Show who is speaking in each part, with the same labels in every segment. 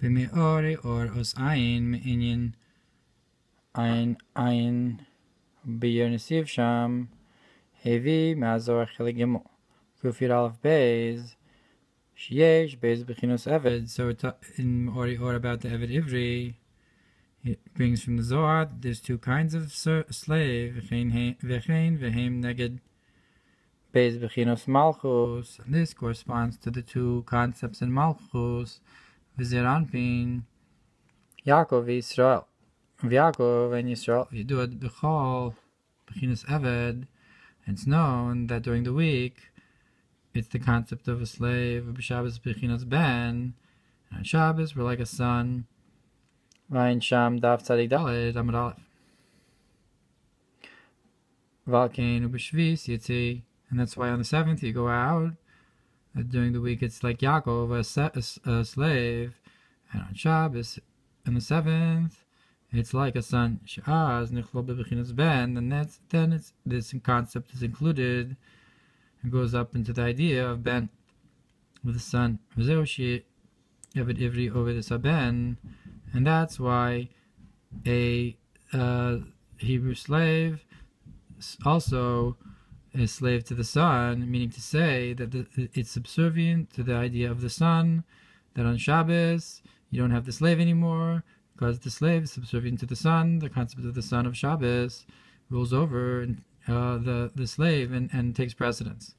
Speaker 1: B'me'ori or os ayin me'inyin ayin b'yer nesiv sham hevi ma'azor chelik gimel kuf yud aleph beis sheyesh beis b'chinos eved. So in Ori or about the Eved Ivri, it brings from the Zohar that there's two kinds of slave, v'chein v'heim neged beis b'chinos malchus, and this corresponds to the two concepts in malchus, v'zer anpin Yaakov v'Yisrael, v'Yaakov and Yisrael v'yidud b'chol b'chinos eved. It's known that during the week it's the concept of a slave, b'Shabbos b'chinos ben, and on Shabbos we're like a son. Vayin sham daf tzadik daled amud aleph. Valkein u'b'shvis yitzi, and that's why on the 7th you go out. During the week it's like Yaakov, a slave, and on Shabbos, on the 7th, it's like a son. She'az nichlol b'chinos ben, and then it's this concept is included and goes up into the idea of ben with the son. V'zeu she Eved Ivri oved ben. And that's why a Hebrew slave also is slave to the son, meaning to say that it's subservient to the idea of the son, that on Shabbos you don't have the slave anymore, because the slave is subservient to the son. The concept of the son of Shabbos rules over the slave and takes precedence.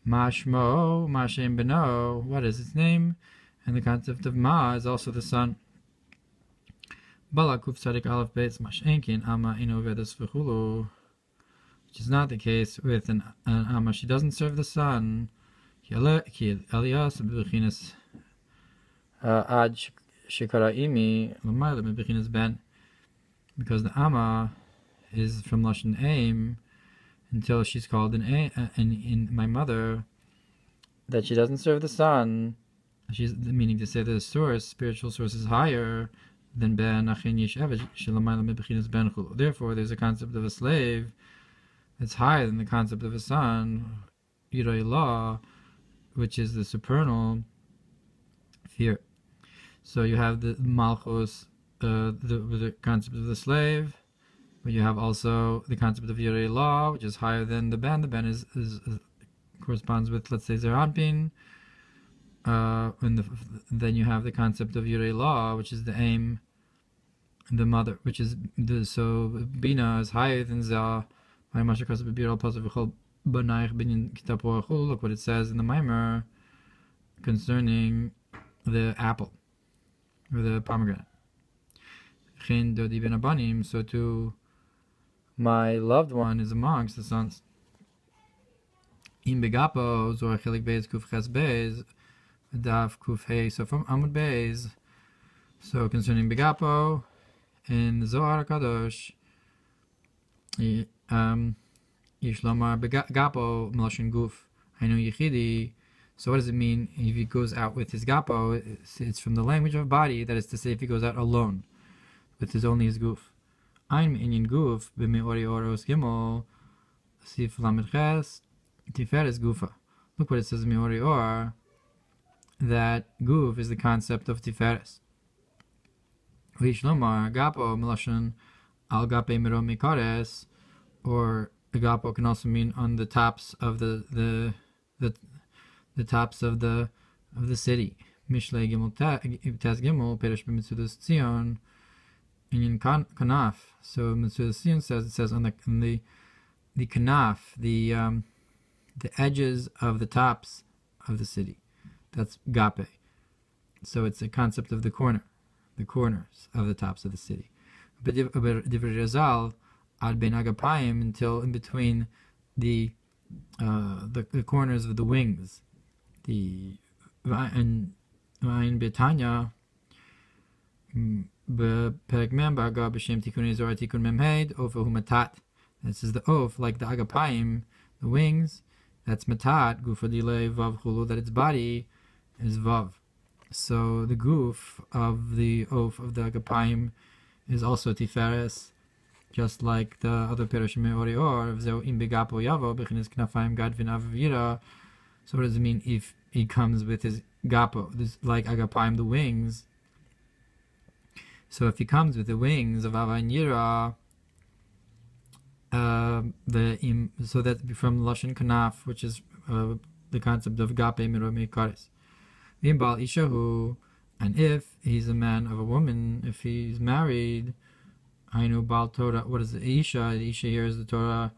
Speaker 1: Mashmo, Mashem Beno, what is its name? And the concept of Ma is also the son. Which is not the case with an Amma. She doesn't serve the son. Because the Amma is from Lashon Aim until she's called in my mother, that she doesn't serve the son. She's meaning to say that the source, spiritual source, is higher than ben achin yesh eved shelamayla mebechinas ben chulu. Therefore, there's a concept of a slave that's higher than the concept of a son, yirei law, which is the supernal fear. So you have the malchus, the concept of the slave, but you have also the concept of yirei law, which is higher than the ben. The ben is corresponds with, let's say, zeranpin. Then you have the concept of yirei law, which is the aim, the mother, which is so bina is higher than za. Look what it says in the Mamar concerning the apple or the pomegranate. So too, my loved one is amongst the sons. Im begapo zor chelik beis kuf ches beis. Daf Kuf Hey, so from Amud Beis. So concerning Begapo in the Zohar Kadosh, Yishlomar Begapo Meloshin Guf Hainu Yechidi. So what does it mean if he goes out with his Gapo? It's from the language of body, that is to say, if he goes out alone with only his Guf. Ein Inyan Guf B'me'ori Oros Gimel Sif Lamed Ches Tiferes Gufa. Look what it says in Me'ori Or, that Guf is the concept of Tiferes. Vishlomar Gapo Meloshin Al Gape Miro Mikares, or Gapo can also mean on the tops of the tops of the city. Mishle Gimel Taz Gimel Perish B'Mitzudas Tzion in Kanaf. So Mitzudas Tzion says on the Kanaf, the edges of the tops of the city. That's gape. So it's a concept of the corners of the tops of the city. But Divrei Razal ad ben agapayim, until in between the corners of the wings. The Vayin Betanya Perek Mem Baga B'Shem Tikun Ezor Tikun Memhed Ofa Hu Matat. This is the Of, like the agapayim, the wings. That's matat gufa dilei vav chulu, that its body is vav. So the guf of the of the agapayim is also tiferes, just like the other perushim me'ori or v'zeu im begapo yavo b'chinas knafayim gadvin avira. So what does it mean if he comes with his gapo? This like agapayim, the wings, So if he comes with the wings of Ava and Yira, so that's from Lashon Kanaf, which is the concept of Gape Miromi Kares. Vimbal Ishahu, and if he's a man of a woman, if he's married, Ainu Bal Torah, what is the Isha? The Isha here is the Torah,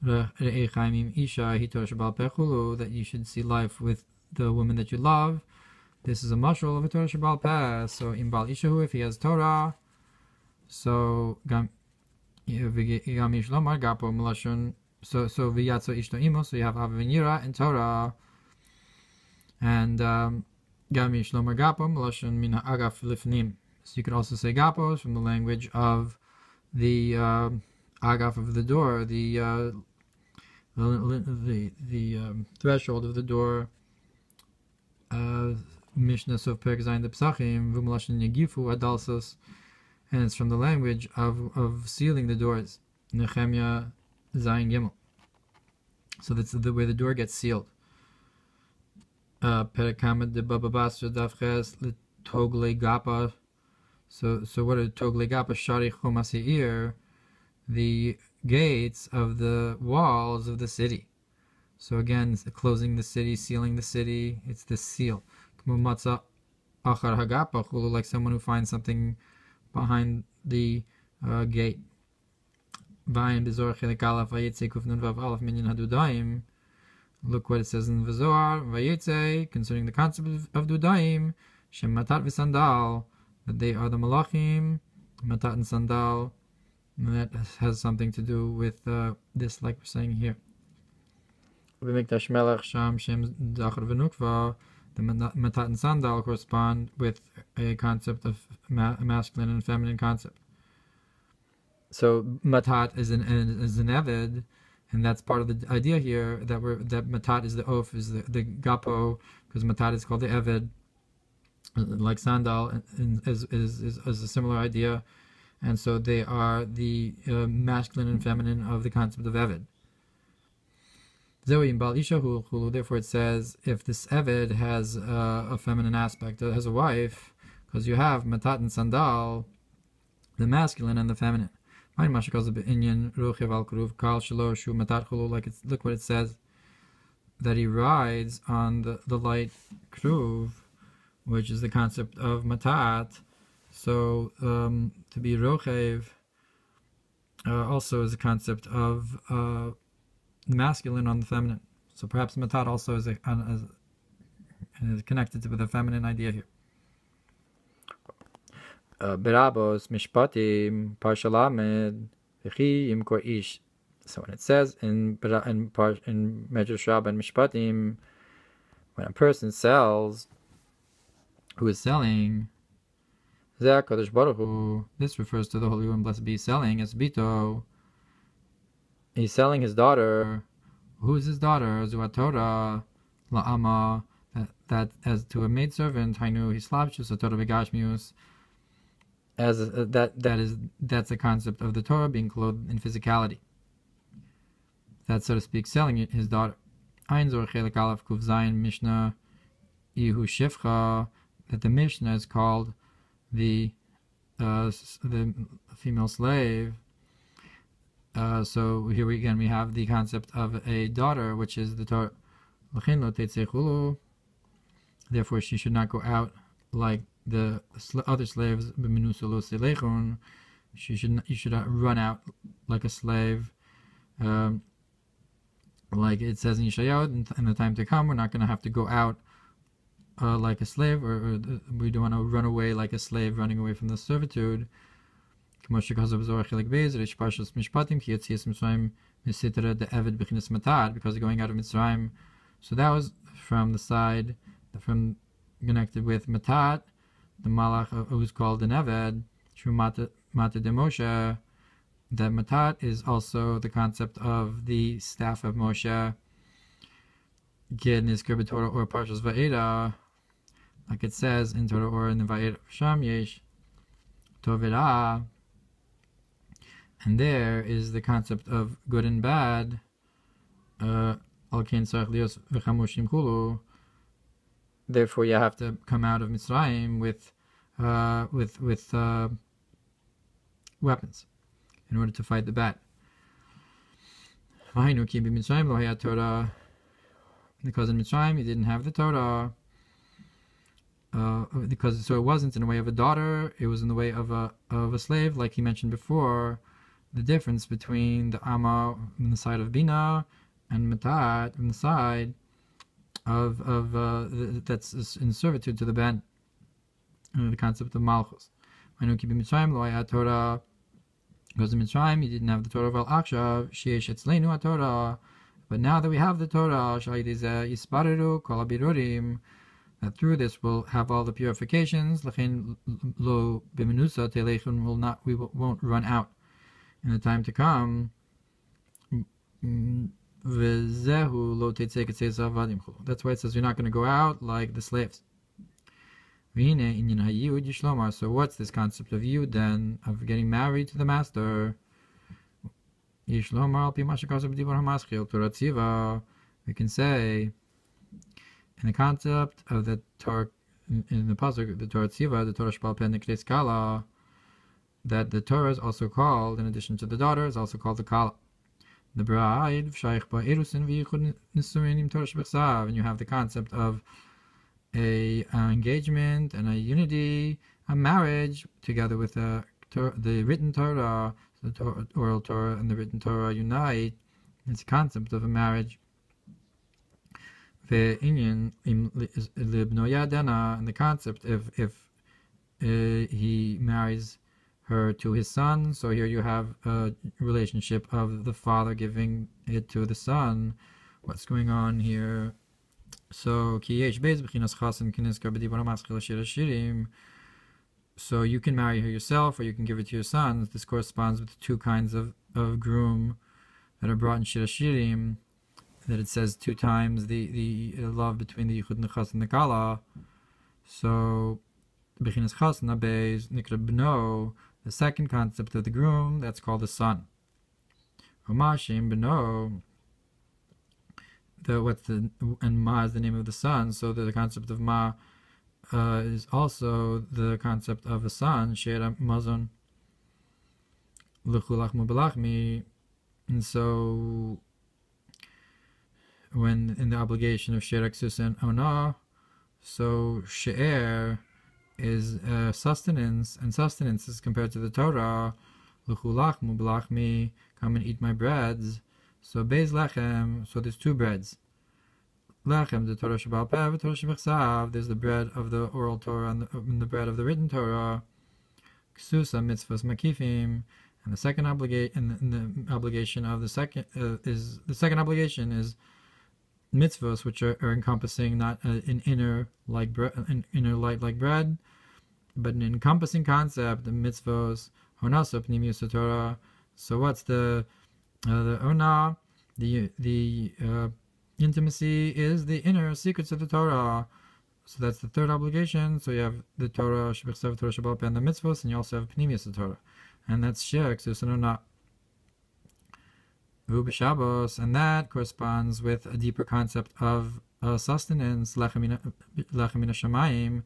Speaker 1: Isha, Hitorah Shabal Pechulu, that you should see life with the woman that you love. This is a mashal of a Torah Shabal Peh. So in Bal Ishahu, if he has Torah, so V'yatzo ishto imo, so you have Avinira and Torah, and Gamish Lomar Gapo Melashon Mina Agaf Lifnim. So you could also say Gapos from the language of the Agaf of the door, the threshold of the door. Mishnah Sof Perek Zayin the Psachim V'Melashon Yegifu Adalsos. And it's from the language of sealing the doors. Nehemiah Zayin Gimel. So that's the way the door gets sealed. Perekamed de Baba Basra Davches Togle Gapa. So what are Togle Gapa? Shari Chomaseir, the gates of the walls of the city. So again, closing the city, sealing the city. It's the seal. K'mumatza Achar Hagapa, like someone who finds something behind the gate. Look what it says in the Zohar, concerning the concept of Dudaim, Shem Matat v'Sandal, that they are the Malachim, Matat and Sandal, and that has something to do with this, like we're saying here. The Matat and Sandal correspond with a concept of masculine and feminine concept. So Matat is an Eved, and that's part of the idea here that Matat is the Oaf, is the Gapo, because Matat is called the Eved, like Sandal is a similar idea, and so they are the masculine and feminine of the concept of Eved. Therefore it says, if this Eved has a feminine aspect, has a wife, because you have Matat and Sandal, the masculine and the feminine. Like look what it says, that he rides on the light Kruv, which is the concept of Matat. So to be Rochev also is a concept of masculine on the feminine. So perhaps Matat also is connected with a feminine idea here. Berabos Mishpatim Parshalamed V'chi Imkor Ish. So when it says in Medrash Rabbah and Mishpatim, when a person sells, who is selling, this refers to the Holy One, blessed be, selling as Bito. He's selling his daughter. Who is his daughter? Zuatora La'ama, that as to a maidservant, Hainu Hislapshus Torah Begashmius. That's a concept of the Torah being clothed in physicality. That's, so to speak, selling his daughter. Ein Zor Chelik Aleph Kuf Zayin Mishnah Ihu Shifcha, that the Mishnah is called the female slave. So here we have the concept of a daughter, which is the Torah. Therefore, she should not go out like the other slaves. You should not run out like a slave. Like it says in Yeshayahu, in the time to come, we're not going to have to go out like a slave, or we don't want to run away like a slave, running away from the servitude. Because going out of Mitzrayim. So that was from the side, from connected with Matat, the Malach who's called an Eved, Mata de Moshe. That Matat is also the concept of the staff of Moshe, Gid Nizkar B'Torah or Parshas Va'ela, like it says in Torah or in the Va'ela Sham Yesh Tovera, and there is the concept of good and bad. Therefore, you have to come out of Mitzrayim with weapons in order to fight the bat. Because in Mitzrayim you didn't have the Torah. So it wasn't in the way of a daughter, it was in the way of a slave, like he mentioned before. The difference between the Amma on the side of Bina and Matat on the side of that's in servitude to the Ben. The concept of Malchus. Because in Mitzrayim you didn't have the Torah of Al-Akshav, Sheesh Etzleinu hatorah. But now that we have the Torah, that through this we'll have all the purifications. We won't run out in the time to come. That's why it says you're not going to go out like the slaves. So what's this concept of yud then, of getting married to the master? We can say in the concept of the Torah, in the pasuk, the Torah Tziva, the Torah Shebal Peh Nikres Kala, that the Torah is also called, in addition to the daughter, is also called the Kala. The bride, and you have the concept of a engagement and a unity, a marriage, together with the written Torah. The oral Torah and the written Torah unite. It's a concept of a marriage. And the concept if he marries her to his son, so here you have a relationship of the father giving it to the son. What's going on here? So so you can marry her yourself, or you can give it to your sons. This corresponds with the two kinds of groom that are brought in Shir Hashirim, that it says two times the love between the Yichud and the Chas and the Kala. So Bechinas Chas Nabeis Nikra Bno, the second concept of the groom, that's called the son. Homashim Bno, and Ma is the name of the son, so the concept of Ma is also the concept of a son, She'era Mazon L'chulachmu Belachmi. And so when in the obligation of She'er Ksus and Ona, so She'er is sustenance, and sustenance is compared to the Torah. L'chulachmu Belachmi, come and eat my breads. So Beis Lechem, so there's two breads. Lechem, the Torah Shebal Peh, Torah Shebechsav, there's the bread of the oral Torah and the bread of the written Torah. Ksusa mitzvahs makifim, and the second obligation, and the obligation of the second is mitzvahs, which are encompassing not an inner like bread, an inner light like bread, but an encompassing concept. The mitzvahs honasa pnimius Torah. So what's the ona? The intimacy is the inner secrets of the Torah. So that's the third obligation. So you have the Torah Shebechsav, Torah Shebal Peh, and the mitzvahs, and you also have pnimius Torah, and that's She'er Ksus and Ona. Shabbos, and that corresponds with a deeper concept of sustenance, lechem min hashamayim.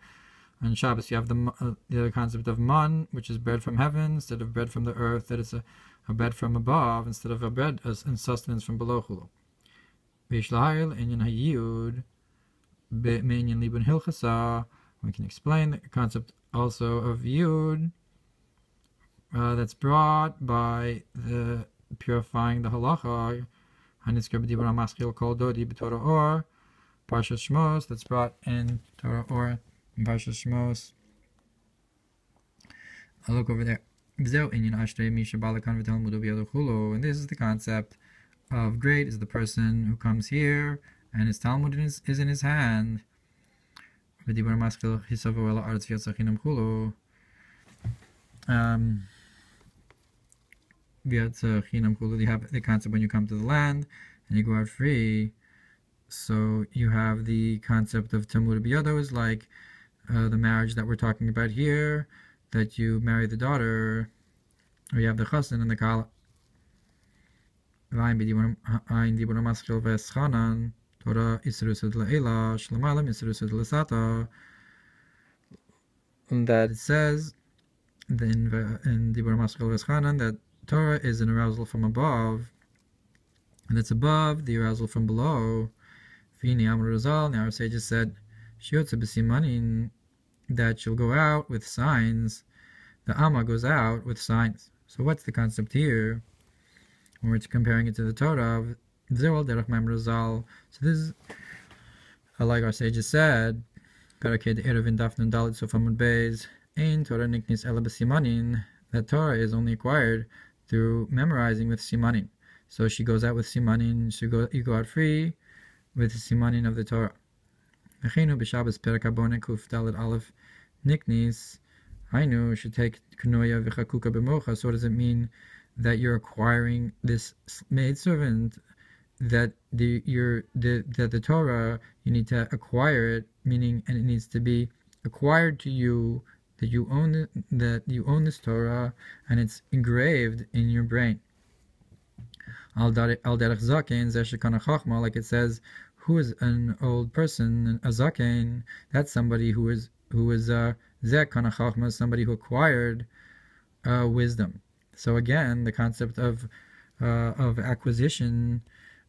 Speaker 1: On Shabbos you have the concept of man, which is bread from heaven instead of bread from the earth, that it's a bread from above instead of a bread and sustenance from below. Chulu. V'yishlahil inyan hayiyud be'inyan libun hilchasa. We can explain the concept also of yud that's brought by the purifying the halacha. Hanitzker b'dibur hamaschil kol dodi b'torah or Parshas Shemos, that's brought in Torah or in Parshas Shemos. I'll look over there. And this is the concept of great is the person who comes here and his Talmud is in his hand. You have the concept when you come to the land and you go out free. So you have the concept of Talmud B'Yado is like the marriage that we're talking about here, that you marry the daughter, or you have the Chassan and the Kala. Torah Isrusad La'ela, Shlamalam Isrusad Lasata. that it says in Dibur Maschal Veschanan that Torah is an arousal from above, and it's above the arousal from below. Fini Amar Razal, now our sages said, Shiotze b'simanin, that she'll go out with signs. The Amma goes out with signs. So what's the concept here? When we're comparing it to the Torah, Zerol Derech Mamar Ve'eleh. So this is, like our sages said, Paraked Erevin Dafnun Dalit Sofamud Beis, Ein Torah Niknis Ela b'simanin, that Torah is only acquired through memorizing with simanin. So she goes out with simanin, you go out free with the simanin of the Torah. Mechinu b'Shabbos Perek Habone Kuf Dalet Aleph Niknis, Hainu should take Knuya v'Chakuka b'Mocha. So what does it mean that you're acquiring this maidservant, that the Torah, you need to acquire it, meaning, and it needs to be acquired to you, that you own this Torah, and it's engraved in your brain. Al derech zaken zeh shekana chachma, like it says, who is an old person, a zaken? That's somebody who is zeh kana chachma, somebody who acquired wisdom. So again, the concept of acquisition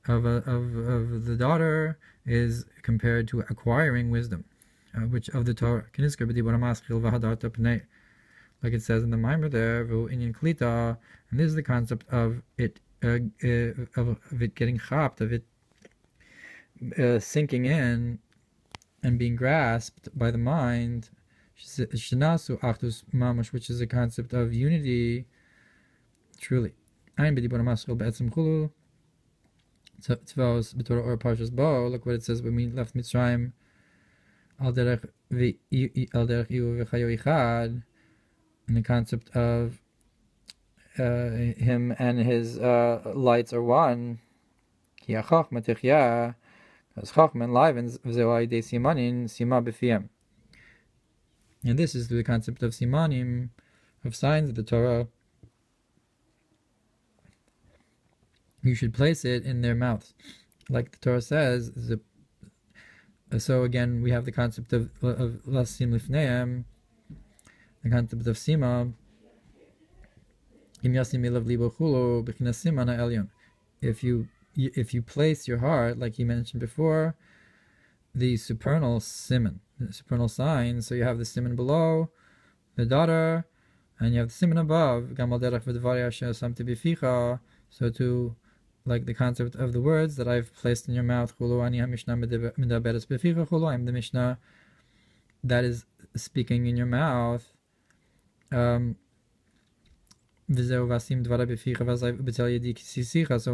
Speaker 1: of the daughter is compared to acquiring wisdom, which of the Torah. Like it says in the Mimer there, and this is the concept of it getting chapped, of it sinking in and being grasped by the mind, which is a concept of unity, truly. Look what it says when we left Mitzrayim. In the concept of him and his lights are one. Because Chachma enlivens, and this is the concept of simanim, of signs of the Torah. You should place it in their mouths, like the Torah says. So again, we have the concept of lasim lifneim, the concept of sima. If you place your heart, like he mentioned before, the supernal siman, the supernal sign. So you have the siman below, the daughter, and you have the siman above. So to, like the concept of the words that I've placed in your mouth, I am the Mishnah that is speaking in your mouth. So when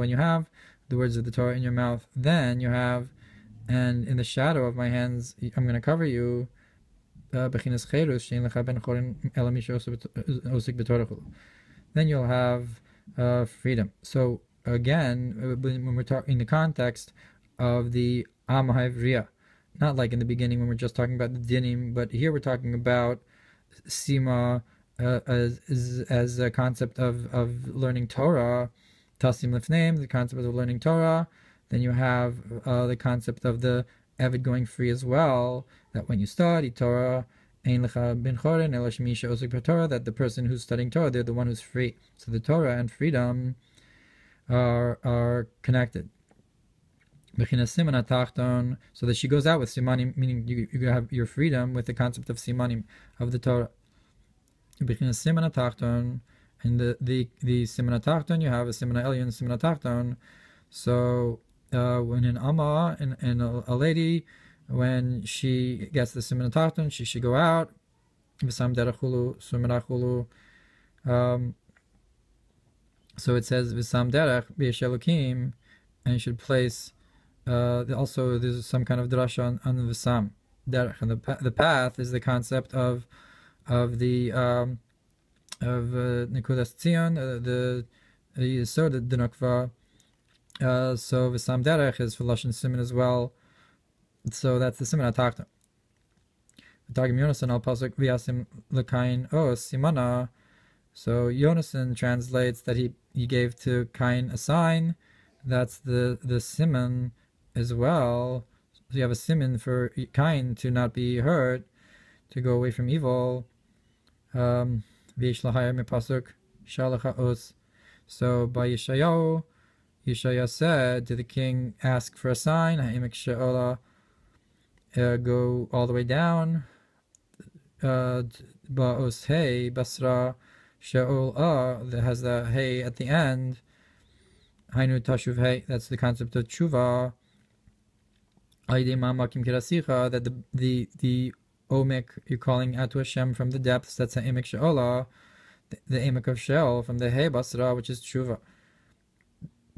Speaker 1: you have the words of the Torah in your mouth, then you have, and in the shadow of my hands I'm going to cover you. Then you'll have freedom. So again, when we're talking in the context of the Amahivriya, not like in the beginning when we're just talking about the dinim, but here we're talking about sima as a concept of learning Torah, tasim lifneim, the concept of learning Torah. Then you have the concept of the avid going free as well, that when you study Torah, ein lecha ben chorin ela shemisha osik b'Torah, that the person who's studying Torah, they're the one who's free. So the Torah and freedom are connected. So that she goes out with simanim, meaning you have your freedom with the concept of simanim of the Torah. And the siman atachton, you have a siman elyon, siman atachton. So when an amma and a lady, when she gets the siman atachton, she should go out. So it says v'sam derech b'yeshelukim, and you should place. Also, there's some kind of drasha on the v'sam derech, and the path is the concept of the Nekudas Tzion, the Yesod, the Nukva. So v'sam derech is for lashon siman as well. So that's the siman atachton. Targum Yonasan al pasuk v'yasim l'kain simana. So Yonasan translates that he gave to Cain a sign. That's the siman as well. So you have a siman for Cain to not be hurt, to go away from evil. V'ish lahayim mipasuk shalacha os. So by Yeshayahu, Yeshaya said, did the king ask for a sign? Ha'imek she'ola, go all the way down. Ba'os hey basra she'ol that has the hey at the end. Hainu tashuv hey. That's the concept of tshuva. That the omek you're calling out to Hashem from the depths. That's the emek she'ola, the emek of she'ol from the hey basra, which is tshuva.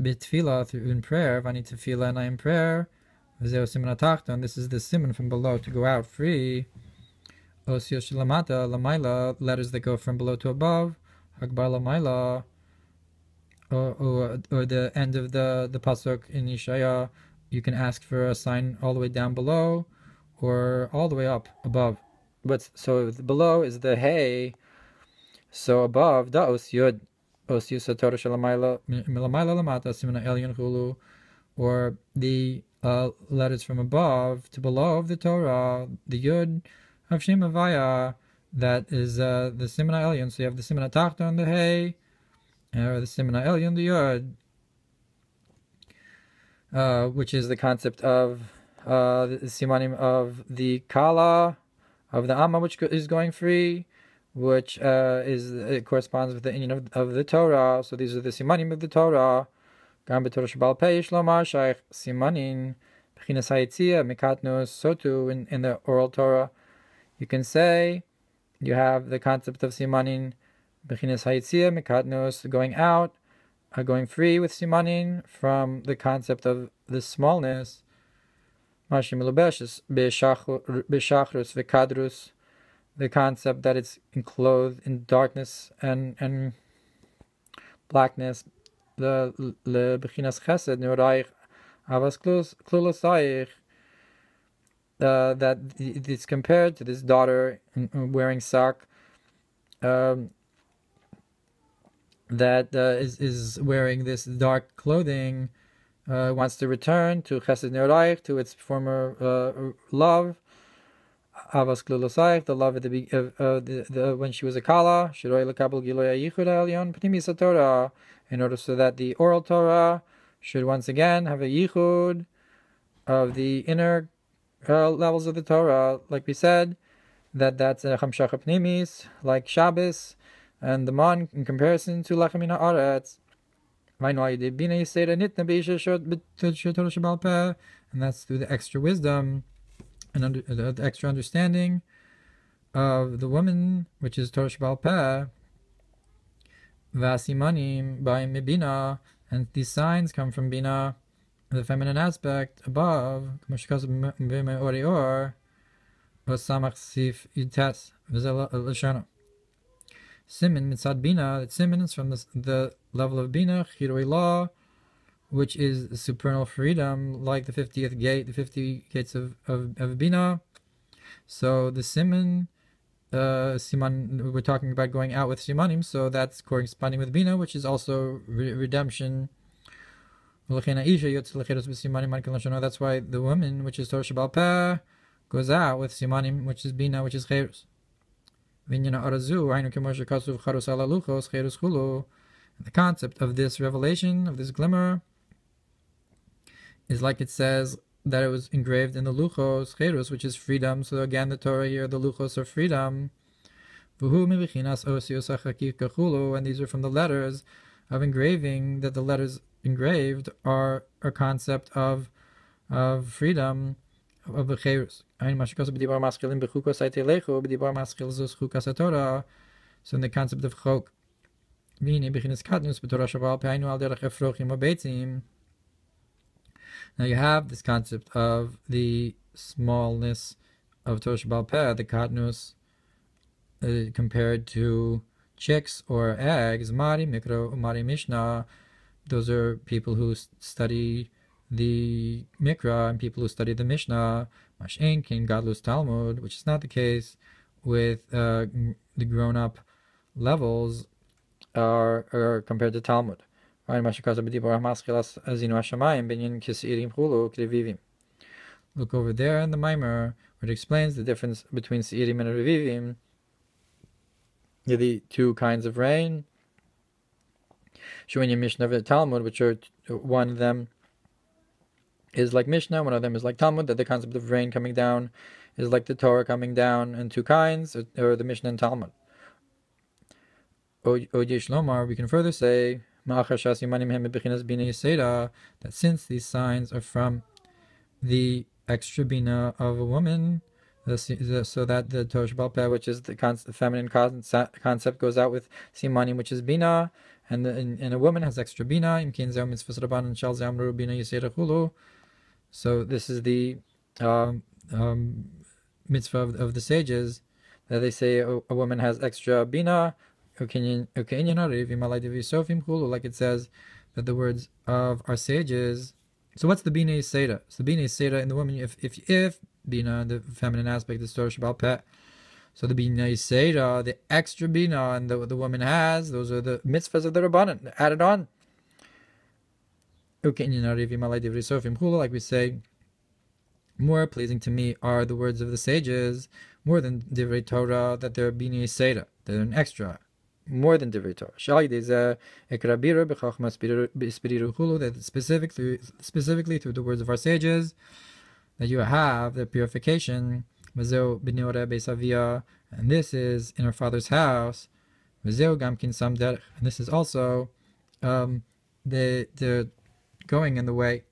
Speaker 1: Bitfila, through in prayer, vani tefila, and I in prayer. V'zeu siman atachton. This is the siman from below to go out free. Osio shilamata lamaila, letters that go from below to above. Hagbar lamaila, or the end of the pasuk in Yeshaya. You can ask for a sign all the way down below, or all the way up above. But so below is the hey. So above the os yud. Osius hatorah shalamayla milamayla lamata simna elyon hulu, or the letters from above to below of the Torah, the yud of Shem Havaya, that is the simna elyon. So you have the simna tachton, the hey, or the simna elyon, the yud, which is the concept of the simanim of the kala, of the amma, which is going free, which it corresponds with the inyan of the Torah. So these are the simanim of the Torah. Gam b'Torah shebal pei shlomar shaykh simanin b'chinas hayitzia mikatnos. So too in the oral Torah, you can say you have the concept of simanin b'chinas hayitzia mikatnos, going out, going free with simanin from the concept of the smallness. Mashim milubeshes b'shachrus v'kadrus, the concept that it's enclosed in darkness and blackness. The bechinas chesed neuraych avas klulasayich, that it's compared to this daughter wearing sak, that is wearing this dark clothing, wants to return to chesed neuraych, to its former love. Avas klulosayich, the love at the when she was a kala, shiroi lekabel giloy yichud elyon pnimis hatorah, in order so that the oral Torah should once again have a yichud of the inner levels of the Torah, like we said, that's a chamshach pnimis, like Shabbos and the man in comparison to lechem min haaretz. And that's through the extra wisdom and the extra understanding of the woman, which is Torah Shebal Peh, Vasimanim by Mibina, and these signs come from Bina, the feminine aspect above, Tzemach Tzedek, Simin mitzad Bina, that Simin is from the level of Bina, Chirui law, which is supernal freedom, like the 50th gate, the 50 gates of Bina. So the Siman, Siman, we're talking about going out with Simanim, so that's corresponding with Bina, which is also redemption. That's why the woman, which is Torah Shebal Peh, goes out with Simanim, which is Bina, which is Cherus. The concept of this revelation, of this glimmer, is like it says that it was engraved in the luchos, cherus, which is freedom. So again, the Torah here, the luchos are freedom. And these are from the letters of engraving, that the letters engraved are a concept of freedom, of the cherus. So in the concept of chok, now you have this concept of the smallness of Torah Shebal Peh, the katnus, compared to chicks or eggs, Mari Mikro, Umari Mishnah. Those are people who study the Mikra and people who study the Mishnah. Mashen King Gadlus Talmud, which is not the case with the grown-up levels are compared to Talmud. Look over there in the Maimer, where it explains the difference between Seirim and Revivim. the two kinds of rain. Showing Mishnah of Talmud, which are one of them is like Mishnah, one of them is like Talmud, that the concept of rain coming down is like the Torah coming down in two kinds, or the Mishnah and Talmud. We can further say that since these signs are from the extra bina of a woman, so that the Torah Sheba'al Peh, which is the feminine concept, goes out with simanim, which is bina, and a woman has extra bina. So this is the mitzvah of the sages, that they say a woman has extra bina, like it says that the words of our sages. So what's the bina yisera? So the bina yisera in the woman, if bina, the feminine aspect, is Torah Sheba'al Peh, so the bina yisera, the extra bina, and the woman has, those are the mitzvahs of the Rabbanan added on. Like we say, more pleasing to me are the words of the sages, more than divrei Torah, that they're bina yisera, they're an extra, more than divrei Torah. That specifically through the words of our sages, that you have the purification, and this is in our Father's house, and this is also the going in the way